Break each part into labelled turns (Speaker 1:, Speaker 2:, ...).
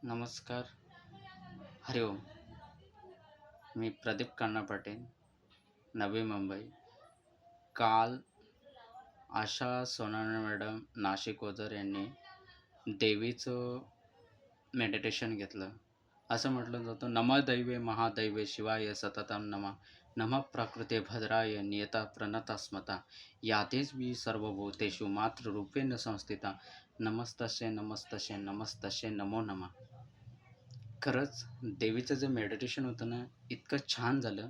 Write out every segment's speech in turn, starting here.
Speaker 1: नमस्कार. हरिओम. मी प्रदीप कान्ना पाटील, नवी मुंबई. काल आशा सोनाने मॅडम, नाशिक ओझर यांनी देवीचं मेडिटेशन घेतलं. असं म्हटलं जातं, नमः दैवे महादैवे शिवाय सततं नमः. नमः प्रकृते भद्राय नियता प्रणता स्मता. यादेवी सर्वभूतेषु मातृरूपेण संस्थिता. नमस्तस्यै नमस्तस्यै नमस्तस्यै नमो नमः. खरंच देवीचं जे मेडिटेशन होतं ना, इतकं छान झालं.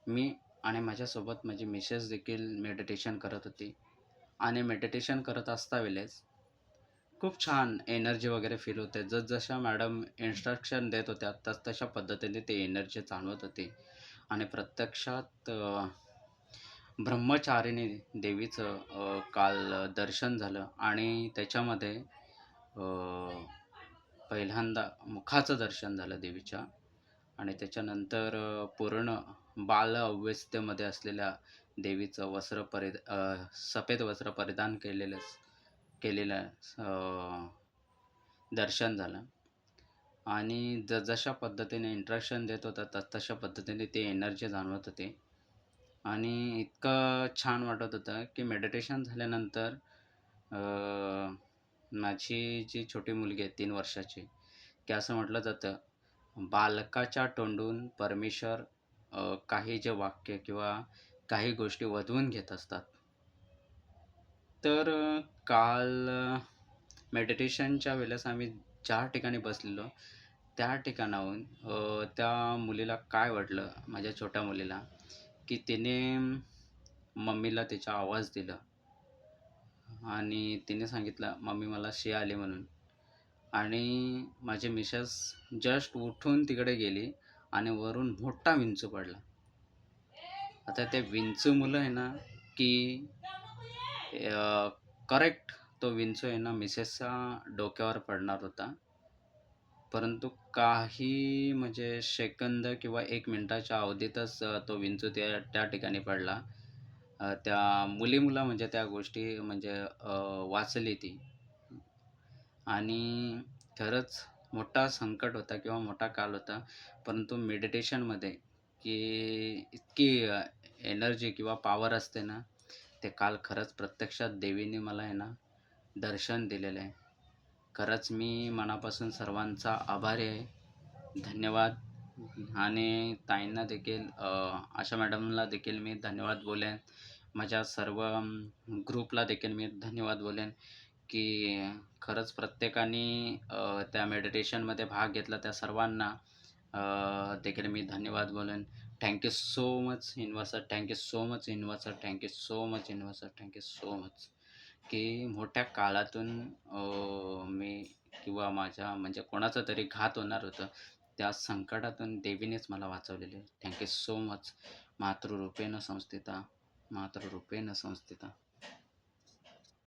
Speaker 1: मी आणि माझ्यासोबत माझी मिसेस देखील मेडिटेशन करत होती आणि मेडिटेशन करत असतावेळेस खूप छान एनर्जी वगैरे फील होते. जसजशा मॅडम इन्स्ट्रक्शन देत होत्या, तसतशा पद्धतीने ते एनर्जी जाणवत होती आणि प्रत्यक्षात ब्रह्मचारिणी देवीचं काल दर्शन झालं आणि त्याच्यामध्ये पहिल्यांदा मुखाचं दर्शन झालं देवीच्या आणि त्याच्यानंतर पूर्ण बाल अवस्थेमध्ये असलेल्या देवीचं सफेद वस्त्र परिधान केलेलं दर्शन झालं आणि जशा पद्धतीने इंस्ट्रक्शन देत होता तशा पद्धतीने ते एनर्जी जाणवत होते आणि इतकं छान वाटत होतं की मेडिटेशन झाल्यानंतर माझी जी छोटी मुलगी आहे 3 वर्षाची, की असं म्हटलं जातं, बालकाच्या तोंडून परमेश्वर काही जे वाक्य किंवा काही गोष्टी वधवून घेत असतात. तर काल मेडिटेशनच्या वेळेस आम्ही ज्या ठिकाणी बसलेलो, त्या ठिकाणाहून त्या मुलीला काय वाटलं, माझ्या छोट्या मुलीला, की तिने मम्मीला तिचा आवाज दिला आणि तिने सांगितलं, "मम्मी मला शी आली" म्हणून. आणि माझी मिसेस जस्ट उठून तिकडे गेली आणि वरून मोठा विंचू पडला. आता ते विंचू मुलं आहे ना, की करेक्ट तो विंचू आहे ना मिसेसच्या डोक्यावर पडणार होता. परंतु काही म्हणजे सेकंद किंवा 1 मिनिटाच्या अवधीतच तो विंचू त्या ठिकाणी पडला. त्या मुलीमुळं म्हणजे त्या गोष्टी म्हणजे वाचली ती. आणि खरंच मोठा संकट होता किंवा मोठा काल होता. परंतु मेडिटेशनमध्ये की इतकी एनर्जी किंवा पॉवर असते ना, ते काल खरंच प्रत्यक्षात देवीने मला आहे ना, दर्शन दिलेलं आहे. खरंच मी मनापासून सर्वांचा आभारी आहे. धन्यवाद. आणि ताईंना देखील आशा मॅडमला देखील मी धन्यवाद बोलेन. माझ्या सर्व ग्रुपला देखील मी धन्यवाद बोलेन, की खरंच प्रत्येकाने त्या मेडिटेशनमध्ये भाग घेतला त्या सर्वांना देखील मी धन्यवाद बोलेन. Thank you so much universal. Thank you so much universal. Thank you so much universal. Thank you so much. की मोठ्या काळातून मी किंवा माझ्या म्हणजे कोणाचा तरी घात होणार होतं, त्या संकटातून देवीनेच मला वाचवलेले. Thank you so much. मातृरूपेण संस्थिता, मातृरूपेण संस्थिता.